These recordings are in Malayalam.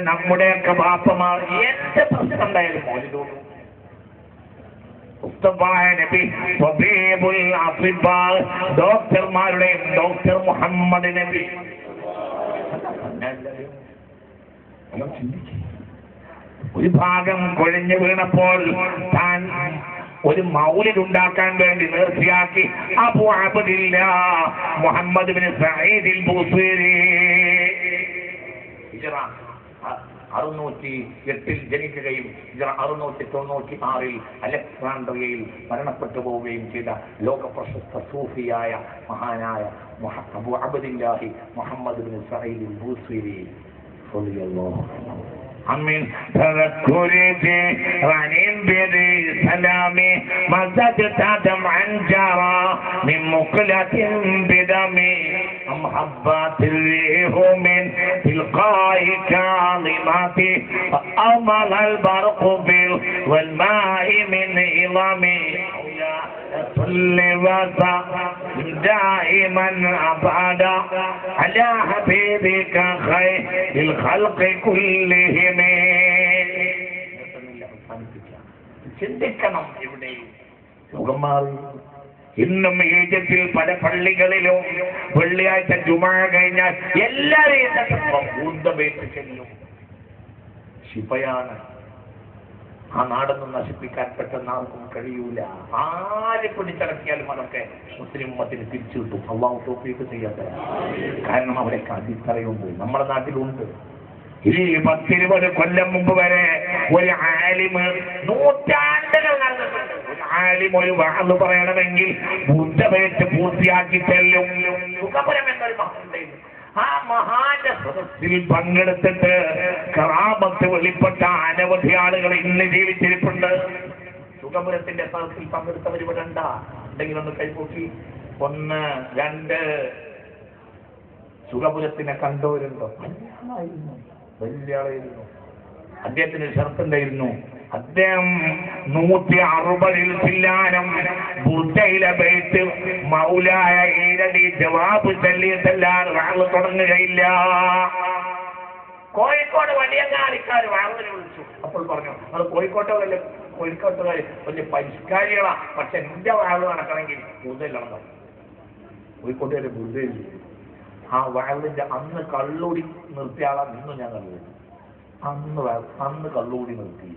നമ്മുടെയൊക്കെ ബാപ്പമാർ എന്ത് പ്രശ്നം ഉണ്ടായാലും മൗലിദോടും. നബി ഡോക്ടർമാരുടെയും ഡോക്ടർ മുഹമ്മദ് നബി ഒരു ഭാഗം കൊഴിഞ്ഞു വീണപ്പോൾ താൻ ഒരു മൗലിദ് ഉണ്ടാക്കാൻ വേണ്ടി നേർച്ചയാക്കി അബൂ അബ്ദില്ല മുഹമ്മദ് ബിൻ സഈദ് അൽ-ബൂസീരി 608 ജനിക്കുകയും 696 അലക്സാണ്ട്രിയയിൽ മരണപ്പെട്ടു പോവുകയും ചെയ്ത ലോക പ്രശസ്ത സൂഫിയായ മഹാനായ അബൂ അബ്ദില്ലാഹി മുഹമ്മദ് ബിൻ സഈദ് അൽ-ബൂസീരി റളിയല്ലാഹു അൻഹു. من تذكرتي عن بذي سلامي ما زدت دمعا جرى من مقلة بدمي محبات الريح من تلقاء كاظماتي فأمل البرق والماء من عظمي كل وسط دائما أبدا على حبيبك خير الخلق كلهم. ചിന്തിക്കണം. ഇവിടെ ലോകം മാറി. ഇന്നും ഈജിപ്തിൽ പല പള്ളികളിലും വെള്ളിയാഴ്ച ജുമാ കഴിഞ്ഞാൽ എല്ലാവരെയും ചെല്ലും. ശിഫയാണ്. ആ നാടൊന്നും നശിപ്പിക്കാൻ പെട്ടെന്ന് ആർക്കും കഴിയൂല. ആര് പിടിച്ചടക്കിയാലും അതൊക്കെ മുസ്ലിം ഉമ്മത്തിന് തിരിച്ചു കിട്ടും. അള്ളാഹു തൗഫീഖ് ചെയ്യട്ടെ. കാരണം അവിടെയൊക്കെ അടിത്തറയുണ്ട്, നമ്മുടെ നാട്ടിലുണ്ട്. ഈ 10-20 കൊല്ലം മുമ്പ് വരെ ഒരു ആലിമ് നൂറ്റാണ്ടുകൾ നടന്നിട്ടുണ്ട്. ഒരു ആലിം ഒരു വഅദ് പറയണമെങ്കിൽ ബുദ്ധവേറ്റ് പൂർത്തിയാക്കി ചെല്ലും. സുഖപുരം എന്നൊരു മഹാനുണ്ടായിരുന്നു. ആ മഹാന്റെ സദസ്സിൽ പങ്കെടുത്തിട്ട് കറാമത്ത് വെളിപ്പെട്ട അനവധി ആളുകൾ ഇന്ന് ജീവിച്ചിരിപ്പുണ്ട്. സുഖപുരത്തിന്റെ സദസ്സിൽ പങ്കെടുത്തവർ ഇവിടെ ഉണ്ടെങ്കിൽ ഒന്ന് കൈപൊക്കി. 1, 2 സുഖപുരത്തിനെ കണ്ടവരുണ്ടോ? വലിയ ആളായിരുന്നു. അദ്ദേഹത്തിന് ഷർത്തുണ്ടായിരുന്നു. അദ്ദേഹം 160 ചില്ലാനം ബുദ്ധയിലെ ബൈത്ത് മൗലായ ഈരടി ജവാബ് ചൊല്ലിയിട്ടല്ലാതെ വാങ്ങ് തുടങ്ങുകയില്ല. കോഴിക്കോട് വലിയങ്ങാടിക്കാർ വാങ്ങിനെ വിളിച്ചു. അപ്പോൾ പറഞ്ഞു, അത് കോഴിക്കോട്ടുകാരല്ലേ, കോഴിക്കോട്ടുകാർ വലിയ പരിഷ്കാരികളാ, പക്ഷെ എന്റെ വാഴ് നടക്കണമെങ്കിൽ ബുദ്ധയിലാണ്. കോഴിക്കോട്ടുകാരെ ബുദ്ധയിൽ ആ വാഴിന്റെ അന്ന് കള്ളൂടി നിർത്തിയ ആളാ ഇന്നും ഞാൻ കണ്ടുപിടിച്ചു. അന്ന് കള്ളൂടി നിർത്തി,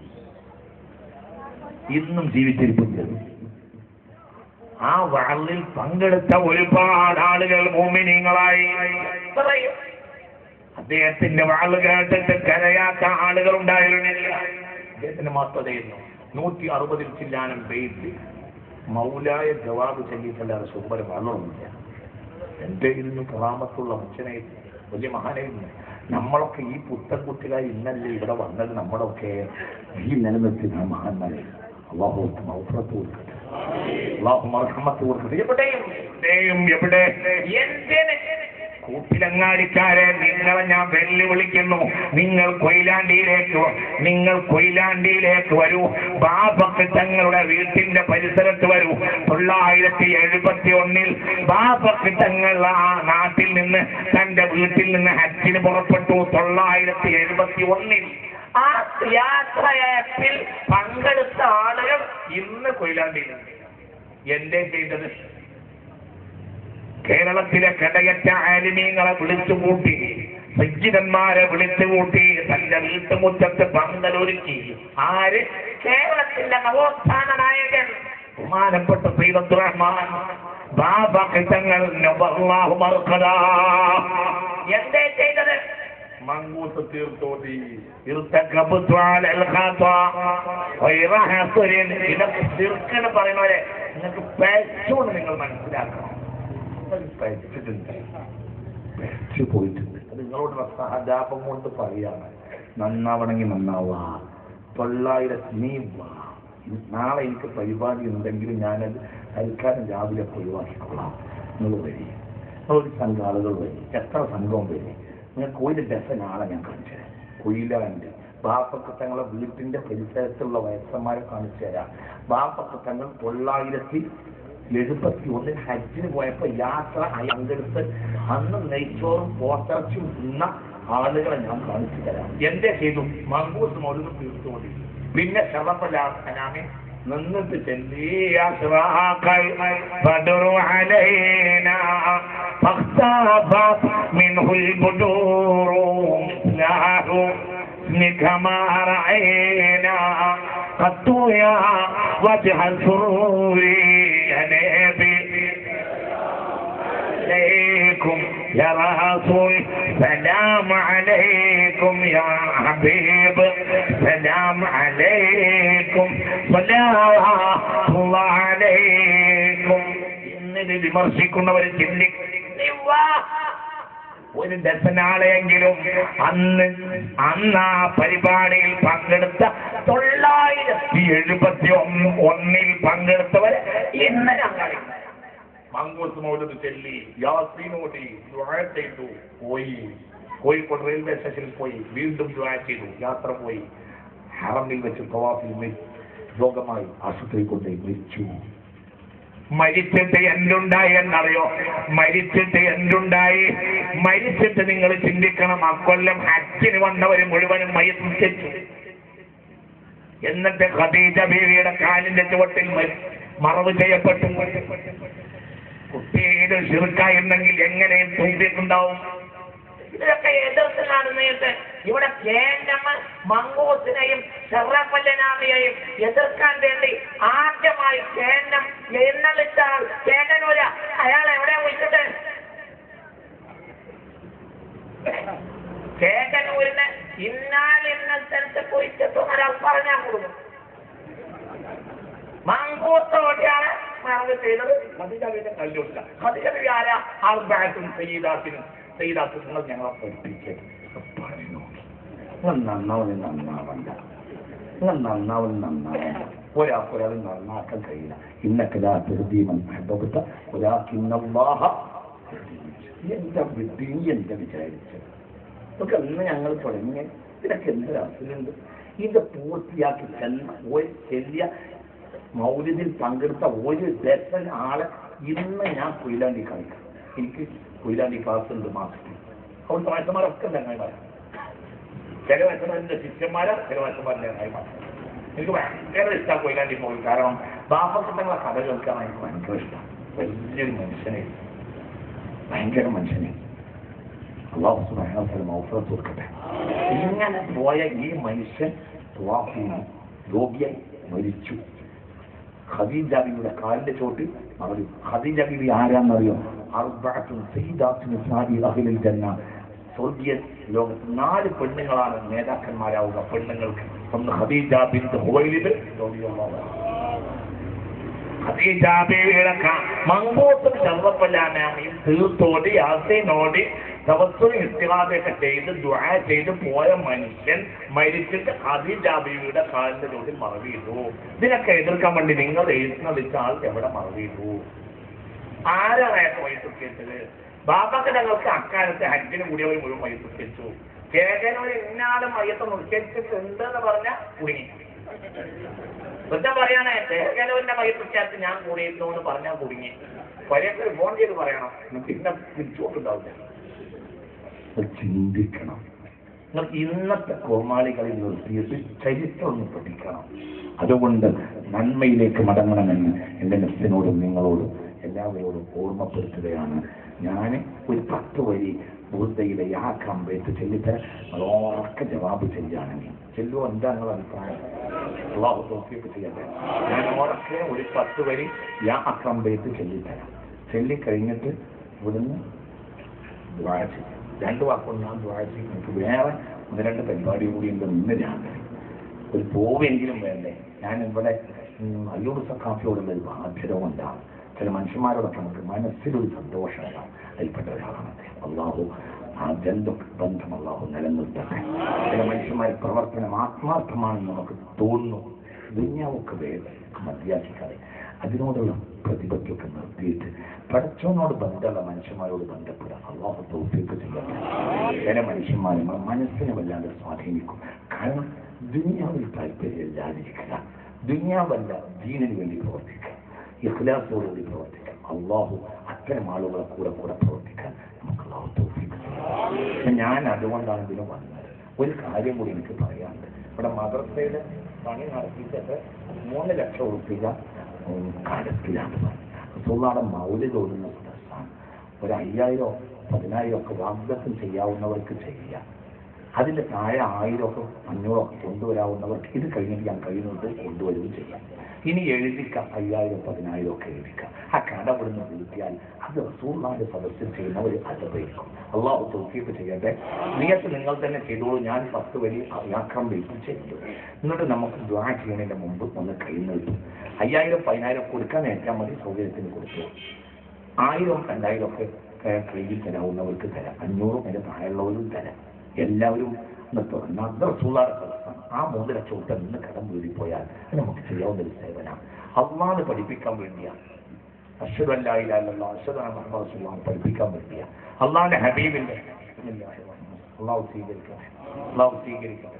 ഇന്നും ജീവിച്ചിരിപ്പുണ്ട്. ആ വാഴിൽ പങ്കെടുത്ത ഒരുപാട് ആളുകൾ മുഅ്മിനീങ്ങളായി. അദ്ദേഹത്തിന്റെ വാഴ് കേട്ടിട്ട് കരയാത്ത ആളുകൾ ഉണ്ടായിരുന്നില്ല. അദ്ദേഹത്തിന് മാത്രമായിരുന്നു 160 ചില്ലാനം ബെയ്ത്ത് മൗലായ ജവാബ് ചൊല്ലിയിട്ടല്ലാതെ സുബര വാഴൊന്നുമില്ല. എന്റെ ഇരുന്ന് കറാമത്തുള്ള മനുഷ്യനായിരുന്നു, വലിയ മഹാനായിരുന്നു. നമ്മളൊക്കെ ഈ പുത്തൻകുട്ടികളായി ഇന്നല്ലേ ഇവിടെ വന്നത്. നമ്മളൊക്കെ ഈ നിലനിർത്തുന്ന മഹാന്മാരായിരുന്നു. അള്ളാഹു മൗഫറത്ത് കൊടുക്കട്ടെ, അള്ളാഹു മർഹമത്ത് കൊടുക്കട്ടെ. എവിടെ കൂട്ടിലങ്ങാടിക്കാരെ നിങ്ങളെ ഞാൻ വെല്ലുവിളിക്കുന്നു. നിങ്ങൾ കൊയിലാണ്ടിയിലേക്ക് വരൂ. ബാബക്ക് തങ്ങളുടെ വീട്ടിന്റെ പരിസരത്ത് വരൂ. 971 ബാബക്ക് തങ്ങൾ ആ നാട്ടിൽ നിന്ന് തന്റെ വീട്ടിൽ നിന്ന് ഹജ്ജിന് പുറപ്പെട്ടു. 971 ആ യാത്രയപ്പിൽ പങ്കെടുത്ത ആളുകൾ ഇന്ന് കൊയിലാണ്ടിയിലുണ്ട്. എന്തേ ചെയ്തത്? കേരളത്തിലെ കടയറ്റ ആലിമീങ്ങളെ വിളിച്ചുകൂട്ടി, സജ്ജിതന്മാരെ വിളിച്ചുകൂട്ടി തന്റെ വീട്ടുമുറ്റത്ത് പന്തലൊരുക്കി. ആര്? കേരളത്തിന്റെ നവോത്ഥാന നായകൻ ബഹുമാനപ്പെട്ട സയ്യിദ് അബ്ദുറഹ്മാൻ ബാബക്ക് തങ്ങൾ നബറല്ലാഹു മർഖദാ. എന്തേ ചെയ്തത്? മങ്കൂത്ത് തീർത്തോതി ഇതൊക്കെ പറയുന്നവരെ നിങ്ങൾക്ക് പേച്ചുകൊണ്ട് നിങ്ങൾ മനസ്സിലാക്കണം. പോയിട്ടുണ്ട്. അത് നിങ്ങളോട് സഹജാപം കൊണ്ട് പറയാണ്. നന്നാവണമെങ്കിൽ നന്നാവാ. 900 നീ വാ. നാളെ എനിക്ക് പരിപാടി ഉണ്ടെങ്കിലും ഞാനത് തൽക്കാലം രാവിലെ ഒഴിവാക്കിക്കൊള്ളാം. നിങ്ങൾ വരി, ഒരു സംഘം ആളുകൾ വരി, എത്ര സംഘവും വരി. നിങ്ങൾക്ക് ഒരു ഡസൻ ആളെ ഞാൻ കാണിച്ചു തരാം. കൊയിലാണ്ട് ബാപ്പക്ക് തങ്ങളെ വീട്ടിന്റെ പരിസരത്തുള്ള വയസ്സന്മാരെ കാണിച്ചു തരാം. ബാപ്പക്ക് തങ്ങൾ 971 ഹജ്ജിന് പോയപ്പോ യാത്ര പങ്കെടുത്ത് അന്ന് നെയ്ച്ചോറും പോത്തിറച്ചും തിന്ന ആളുകളെ ഞാൻ കാണിച്ചു തരാം. എന്തേ ചെയ്തു? മങ്കൂസ് മൗലൂദ് തീർത്തുകൊണ്ട് പിന്നെ ശറഫൽ അനാമി നിന്നിട്ട് ചെല്ലി അസ്റാഖൽ ബദറു അലൈനാ ഫഖ്താഫ മിൻഹുൽ ബുദൂറു ലാഹു നികമാ റഅയ്നാ ഖത്തു യാ വജ്ഹൽ സുറൂരി അനബി عليكم يا رسول سلام عليكم يا حبيب سلام عليكم صلوات الله عليكم. ഇന്നിത് വിമർശിക്കുന്നവർ ചിന്തിക്കുക, ഒരു ഡസനാളെയെങ്കിലും അന്ന് ആ പരിപാടിയിൽ പങ്കെടുത്ത 971 പങ്കെടുത്തവർ ഇന്ന് ഞങ്ങൾ മങ്കൂസ് മൗലൂദ് ചൊല്ലി യാസീനോടി ദുആ ചെയ്തു പോയി. കോഴിക്കോട് റെയിൽവേ സ്റ്റേഷനിൽ പോയി വീണ്ടും ദുആ ചെയ്തു. യാത്ര പോയി. ഹറമിൽ വെച്ച് തവാഫിൽ രോഗമായി ആശുപത്രി കൊണ്ടുപോയി മരിച്ചു. മരിച്ചിട്ട് എന്തുണ്ടായി എന്നറിയോ? മരിച്ചിട്ട് നിങ്ങൾ ചിന്തിക്കണം, അക്കൊല്ലം ഹജ്ജിന് വന്നവര് മുഴുവനും മയ്യത്ത്. എന്നിട്ട് ഖദീജ ബീവിയുടെ കാലിന്റെ ചുവട്ടിൽ മറവ് ചെയ്യപ്പെട്ടു. കുട്ടിയുടെ ശിർക്കായിരുന്നെങ്കിൽ എങ്ങനെയും തോന്നിയിട്ടുണ്ടാവും. ഇതൊക്കെ എതിർത്തിലാണ് നേരത്തെ ഇവിടെ മങ്കൂസിനെയും ഷറഫല്ലനാമിയെയും എതിർക്കാൻ വേണ്ടി ആദ്യമായി കേന്നം എഴുന്നള്ളിച്ച ആൾ കേന്നൂര. അയാൾ എവിടെ വിളിച്ചിട്ട് കേന്നൂരിന് ഇന്ന സ്ഥലത്ത് പോയിട്ടെത്തും ഒരാൾ പറഞ്ഞാൽ കൊടുക്കും. മങ്കൂസോടെയാണ് മറവ് ചെയ്തത്. ഖദീജയുടെ കല്ലുമില്ല. ഖദീജ ആരാ? അർബഅത്തുൻ സയ്യിദാത്തിനും നിങ്ങൾ ഞങ്ങളെ പഠിപ്പിച്ചത്. ഒരാൾ നന്നാക്കാൻ കഴിയില്ല. എന്റെ വിട്ടി എന്താ വിചാരിച്ചത്? ഇതൊക്കെ അന്ന് ഞങ്ങൾ തുടങ്ങിയ ഇതൊക്കെ എന്തൊരു അസുഖമുണ്ട്. ഇത് പൂർത്തിയാക്കി ചെല്ലിയ മൗലിദിൽ പങ്കെടുത്ത ഒരു ഡസൻ ആളെ ഇന്ന് ഞാൻ കൊയിലാണ്ടി കളിക്കാം. എനിക്ക് കൊയിലാണ്ടി ക്ലാസ് ഉണ്ട് മാസത്തിൽ. അവിടുത്തെ വയസ്സന്മാരൊക്കെ ഞങ്ങൾ പറയാം. ചില വയസ്സന്മാരുടെ ശിഷ്യന്മാരെ ചില വയസ്സന്മാരുടെ ഞങ്ങൾ. എനിക്ക് ഭയങ്കര ഇഷ്ടമാണ് കൊയിലാണ്ടി പോയി. കാരണം ബാപ്പത്തങ്ങളെ കഥ കേൾക്കാൻ എനിക്ക് ഭയങ്കര ഇഷ്ടമാണ്. വലിയൊരു ഭയങ്കര മനുഷ്യനെ അല്ലാഹു സുബ്ഹാനഹു വ തആല മഗ്ഫിറത്ത് കൊടുക്കട്ടെ. ഇങ്ങനെ പോയ ഈ മനുഷ്യൻ രോഗിയായി മരിച്ചു. ഖദീജ ബീവിയുടെ കാലിന്റെ ചോട്ട് മറന്നു. ഖദീജ ബീവി ആരാന്നറിയോ? അർബഅത്തുൻ സയ്യിദാത്തുൻ നിസാഇ അഹ്ലിൽ ജന്ന. സ്വർഗീയ ലോകത്ത് 4 പെണ്ണുങ്ങളാണ് നേതാക്കന്മാരാവുക. പെണ്ണുങ്ങൾക്ക് ഒന്ന് ഖദീജ ബിൻത് ഖുവൈലിദ് റളിയല്ലാഹു അൻഹ. ഖദീജ ബീവിയുടെ മങ്കൂസും ഷറഫല്ലനാമിയും തീർത്തോടി യാസീനോടി തവസ്സുൽ ഇസ്തിഗാസയൊക്കെ ചെയ്ത് ദുആ ചെയ്ത് പോയ മനുഷ്യൻ മരിച്ചിട്ട് ഖദീജ ബീവിയുടെ കാലിന്റെ ചോട്ടിൽ മറവിയിട്ടു. ഇതിനൊക്കെ എതിർക്കാൻ വേണ്ടി നിങ്ങൾ എഴുന്നള്ളിച്ച ആൾ എവിടെ മറവിയിട്ടു? ആരാണ് മയ്യത്തുക്കേറ്റത്? ബാബക്ക് ഞങ്ങൾക്ക് അക്കാലത്ത് ഹജ്ജിന് കൂടിയവർ മുഴുവൻ മയ്യത്തുക്കേറ്റു. കേരളത്തിൽ ഇന്നാളും മയ്യത്ത് നിശ്ചയിച്ചിട്ടുണ്ട് എന്ന് പറഞ്ഞാൽ കുടുങ്ങി. വൃദ്ധം പറയണേ കേരളത്തിന്റെ മയ്യത്തുക്കാലത്ത് ഞാൻ കൂടിയിരുന്നു എന്ന് പറഞ്ഞാൽ കുടുങ്ങി. പരേക്ക് ഫോൺ ചെയ്ത് പറയണം. പിന്നെ തിരിച്ചുകൊണ്ടുണ്ടാവില്ല. ചിന്തിക്കണം. നിങ്ങൾക്ക് ഇന്നത്തെ കോമാളികളിൽ നിർത്തിയിട്ട് ചരിത്രം ഒന്ന് പഠിക്കണം. അതുകൊണ്ട് നന്മയിലേക്ക് മടങ്ങണമെന്ന് എൻ്റെ നഫ്സിനോടും നിങ്ങളോടും എല്ലാവരോടും ഓർമ്മപ്പെടുത്തുകയാണ്. ഞാൻ ഒരു 10 വരി ബുദ്ധയിലെ യാ കമ്പേറ്റ് ചൊല്ലിത്തരാൻ ഉറക്കെ ജവാബ് ചെയ്യുകയാണെങ്കിൽ ചെല്ലുമോ? എന്താ നിങ്ങളുടെ അഭിപ്രായം? അല്ലാഹു തൗഫീഖ് ചെയ്യട്ടെ. ഞാൻ ഉറക്കെ ഒരു 10 വരി യാ കമ്പേറ്റ് ചൊല്ലിത്തരാം. ചൊല്ലിക്കഴിഞ്ഞിട്ട് ഇവിടുന്ന് ദുആ ചെയ്യും. 2 വാക്കുകൾ ഞാൻ ദുആ ചെയ്യും. എനിക്ക് വേറെ 1-2 പരിപാടി കൂടി ഉണ്ട്. ഇന്ന് രാത്രി ഒരു പോവെങ്കിലും വേണ്ടേ? ഞാൻ ഇവിടെ അയ്യൂബ് സഖാഫിയോടുള്ള ഒരു ബാധ്യത കൊണ്ടാണ്. ചില മനുഷ്യന്മാരോടൊക്കെ നമുക്ക് മനസ്സിലൊരു സന്തോഷമുണ്ടാവും. അതിൽപ്പെട്ട ഒരാളാണ് അല്ലാഹു. ആ ബന്ധം അല്ലാഹു നിലനിർത്തട്ടെ. ചില മനുഷ്യന്മാരുടെ പ്രവർത്തനം ആത്മാർത്ഥമാണെന്ന് നമുക്ക് തോന്നുന്നു. ദുനിയാവൊക്കെ വേഗം മതിയാക്കിക്കാതെ അതിനോടുള്ള പ്രതിബദ്ധമൊക്കെ നിർത്തിയിട്ട് പടച്ചവനോട് ബന്ധമുള്ള മനുഷ്യന്മാരോട് ബന്ധപ്പെടാൻ അല്ലാഹു തൗഫീഖ് ചെയ്യട്ടെ. ചില മനുഷ്യന്മാർ നമ്മുടെ മനസ്സിനെ വല്ലാതെ സ്വാധീനിക്കും. കാരണം ദുനിയാവിൽ താല്പര്യമില്ലാതിരിക്കുക. ദുനിയാവല്ല ദീനിന് വേണ്ടി പ്രവർത്തിക്കുക. ഇഖ്ലാസോടുകൂടി പ്രവർത്തിക്കാം. അല്ലാഹു അത്തരം ആളുകളെ കൂടെ പ്രവർത്തിക്കാൻ നമുക്ക് അല്ലാഹു തൗഫീഖ് ചെയ്യട്ടെ. ഞാൻ അതുകൊണ്ടാണ് ഇതിന് വന്നത്. ഒരു കാര്യം കൂടി എനിക്ക് പറയാനുണ്ട്. ഇവിടെ മദ്രസയിൽ പണി നടത്തിയിട്ട് 3 ലക്ഷം ഉറുപ്പിക കടത്തിലാണ് റസൂലുള്ളാഹിയുടെ മൗലിദ് ഓതുന്ന സദസ്സാണ്. ഒരു 5000 10,000 ഒക്കെ വാഗ്ദത്തം ചെയ്യാവുന്നവർക്ക് ചെയ്യാം. അതിൻ്റെ താഴെ 1000 500 കൊണ്ടുവരാവുന്നവർക്ക് ഇത് കഴിഞ്ഞിട്ട് ഞാൻ കഴിയുന്നത് കൊണ്ടുവരികയും ചെയ്യാം. ഇനി എഴുതിക്കാം, 5000 10,000 ഒക്കെ എഴുതിക്കാം. ആ കട ഇവിടുന്ന് വീട്ടിയാൽ അത് റസൂലുള്ളാഹിയുടെ സദസ്സിൽ ചെയ്യുന്ന ഒരു അജബായിരിക്കും. അള്ളാഹു തൗഫീഖ് ചെയ്യട്ടെ. നിയത്ത് നിങ്ങൾ തന്നെ ചെയ്തോളൂ. ഞാൻ 10 വരി യാത്രം വീട്ടിൽ ചെയ്തു. എന്നിട്ട് നമുക്ക് ദുആ ചെയ്യുന്നതിന് മുമ്പ് ഒന്ന് കൈ നീട്ടും. 5000 10,000 കൊടുക്കാൻ ഏറ്റാൽ മതി, സൗകര്യത്തിന് കൊടുത്തു. 1000 2000 ഒക്കെ കയ്യിൽ തരാവുന്നവർക്ക് തരാം. 500 അതിൻ്റെ താഴെയുള്ളവരും തരാം. എല്ലാവരും റസൂലുള്ളാഹിയുടെ സദസ്സാണ്. ആ 3 ലക്ഷം ഉറുപ്പിക നിന്ന് കടം വീടിപ്പോയാൽ നമുക്ക് ചെയ്യാവുന്ന ഒരു സേവനം അള്ളാഹുവിനെ പഠിപ്പിക്കാൻ വേണ്ടിയാണ്. അശ്ഹദു അല്ലാ ഇലാഹ ഇല്ലല്ലാഹ് അശ്ഹദു അന്ന മുഹമ്മദൻ റസൂലുള്ളാഹ് പഠിപ്പിക്കാൻ വേണ്ടിയാണ്. അള്ളാഹുവിന്റെ ഹബീബിന്റെ അള്ളാഹു സ്വീകരിക്കട്ടെ.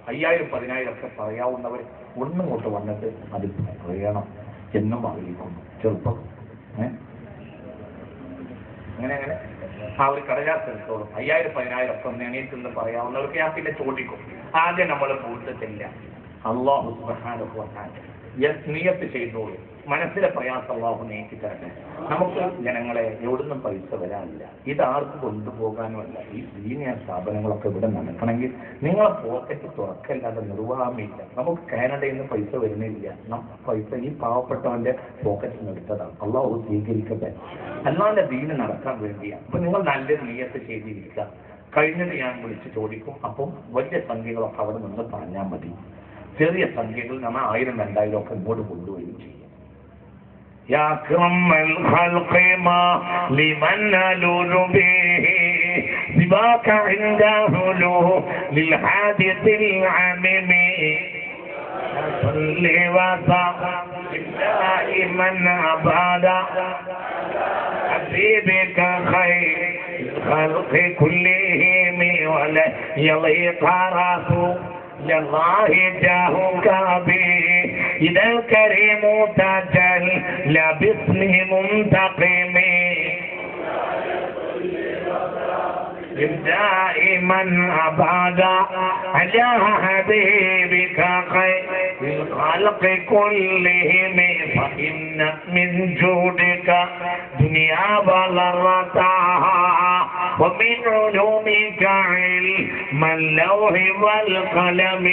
5000 10,000 ഒക്കെ പറയാവുന്നവർ ഒന്നും കൊണ്ട് വന്നിട്ട് അത് പറയണം എന്നും ആഗ്രഹിക്കുന്നു. ചെറുപ്പം അങ്ങനെ ആ ഒരു കടലാസ് എടുത്തോളും. 5000 10,000 ഒക്കെ ഒന്ന് എണീറ്റെന്ന് പറയാവുന്നവർക്ക് ഞാൻ പിന്നെ ചോദിക്കും. ആദ്യം നമ്മൾ കൂട്ടത്തില്ല. അല്ലാഹു സുബ്ഹാനഹു വ തആല നിയത്ത് ചെയ്തോളൂ. മനസ്സിലെ പ്രയാസം അല്ലാഹു നീക്കി തരട്ടെ. നമുക്ക് ജനങ്ങളെ എവിടുന്നും പൈസ വരാനില്ല. ഇതാർക്ക് കൊണ്ടുപോകാനുമല്ല. ഈ ദീനിയ സ്ഥാപനങ്ങളൊക്കെ ഇവിടെ നടക്കണമെങ്കിൽ നിങ്ങളെ പോക്കറ്റ് തുറക്കല്ലാതെ നിർവാഹമില്ല. നമുക്ക് കാനഡയിൽ നിന്ന് പൈസ വരുന്നില്ല. പൈസ ഈ പാവപ്പെട്ടവന്റെ പോക്കറ്റിൽ നിന്ന് എടുത്തതാണ്. അല്ലാഹു സ്വീകരിക്കട്ടെ. അല്ലാതെ ദീന് നടക്കാൻ വേണ്ടിയാണ്. അപ്പൊ നിങ്ങൾ നല്ലൊരു നിയത്ത് ചെയ്തിരിക്കുക. കഴിഞ്ഞത് ഞാൻ വിളിച്ച് ചോദിക്കും. അപ്പം വലിയ സംഖ്യകളൊക്കെ അവിടെ നിന്ന് പറഞ്ഞാൽ മതി. ചെറിയ സംഖ്യകൾ നമ്മൾ 1000 2000 ഒക്കെ ഇങ്ങോട്ട് കൊണ്ടുവരികയും ചെയ്യും. يا أكرم الخلق ما لمن نلوذ به سواك عنده للحادث العميم صل وسلم دائما أبدا حبيبك خير الخلق كلهم ولا يضيق رسول الله جاهك به إذا الكريم تجلى باسمه منتقم دائما أبدا على حبيبك خير الخلق كلهم فإن من جودك دنيا بلرتها ومن علومك علم اللوح والقلم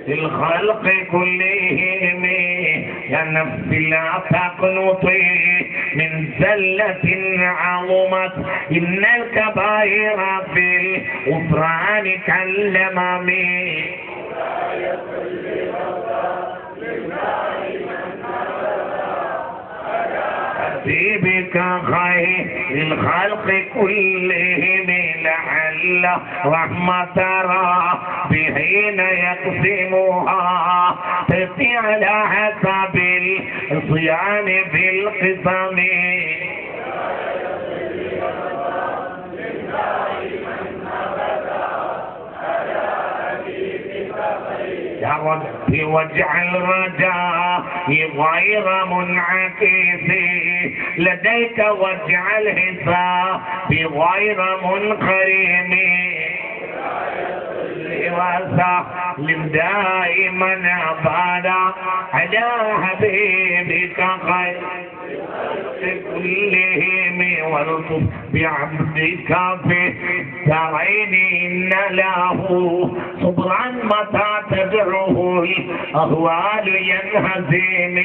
الخلق كلهم يا نفس لا تقنطي من زلة عظمت إن الكبائر في الغفران كاللمم حبيبك خير الخلق كلهم لعل رحمة ربهين يقسمها تأتي على حسب الصيام في القسم يا ربي واجعل رجائي غير منعكس لديك واجعل حسابي غير منقرم وسلم دائما أبدا على حبيبك خير كلهم والطف بعبدك في الدارين إن له صبرا متى تدعوه الأهوال ينهزم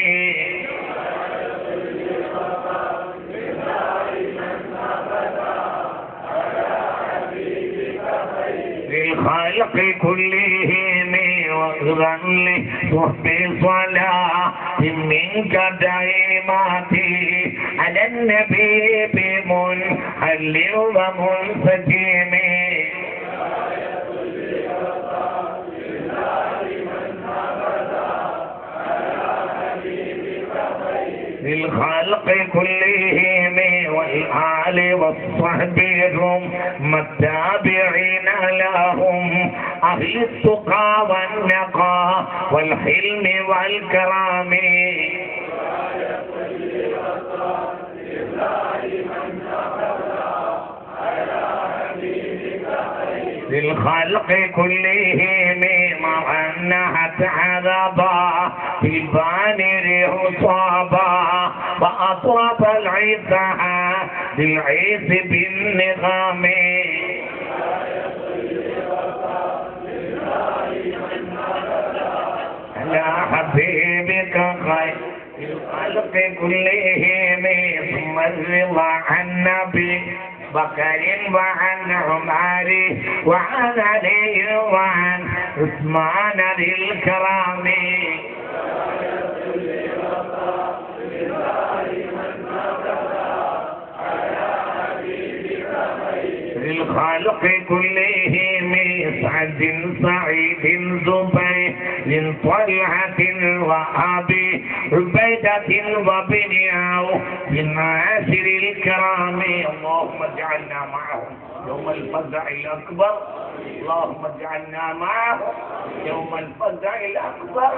للخلق كلهم واغفر صحب صلاة منك دائماتي على النبي بمنحل ومنسجم للخلق كلهم والآل والصحب هم التابعين لهم أهل التقى والنقى والحلم والكرم للخلق كلهم مرنحت عذابا في البانر عصابا وأطرف العيسى للعيس بالنغام على حبيبك خير الخلق كلهم ثم الرضا عن نبي بكر وعن عمر وعن علي وعن عثمان ذي الكرام للخالق كلهم سعد سعيد زبير طلحة وأبي عبيدة وابن عوف من عاشر الكرام اللهم اجعلنا معهم يوم الفزع الأكبر اللهم اجعلنا معهم يوم الفزع الأكبر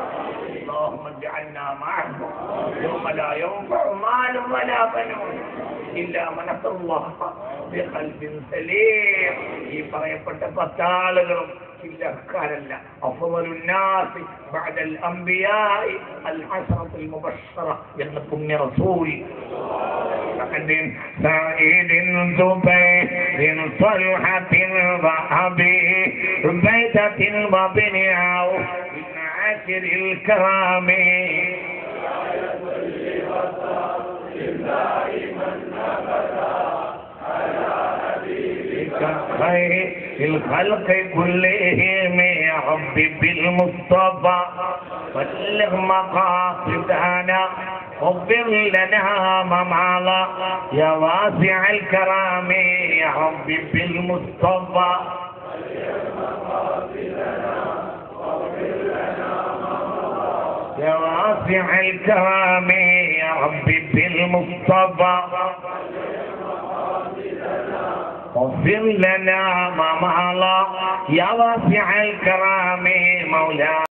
اللهم اجعلنا معهم يوم لا ينفع مال ولا بنون إلا من أتى الله بقلب سليم ഈ പറയപ്പെട്ട 10 ആളുകളും ചില്ലക്കാരല്ല അഫ്ളലുൻ നാസ് ബഅദൽ അംബിയാഇ അൽ അശറത്തുൽ മുബശ്ശറ എന്ന പുണ്യ റസൂൽ سعيد زبير طلحة وأبي عبيدة وابن عوف من عاشر الكرام خير الخلق كلهم يا رب بالمصطفى بلغ مقاصدنا واغفر لنا ما مضى يا واسع الكرم يا رب بالمصطفى يا واسع الكرم يا رب بالمصطفى اغفر لنا ما مضى يا واسع الكرم مولانا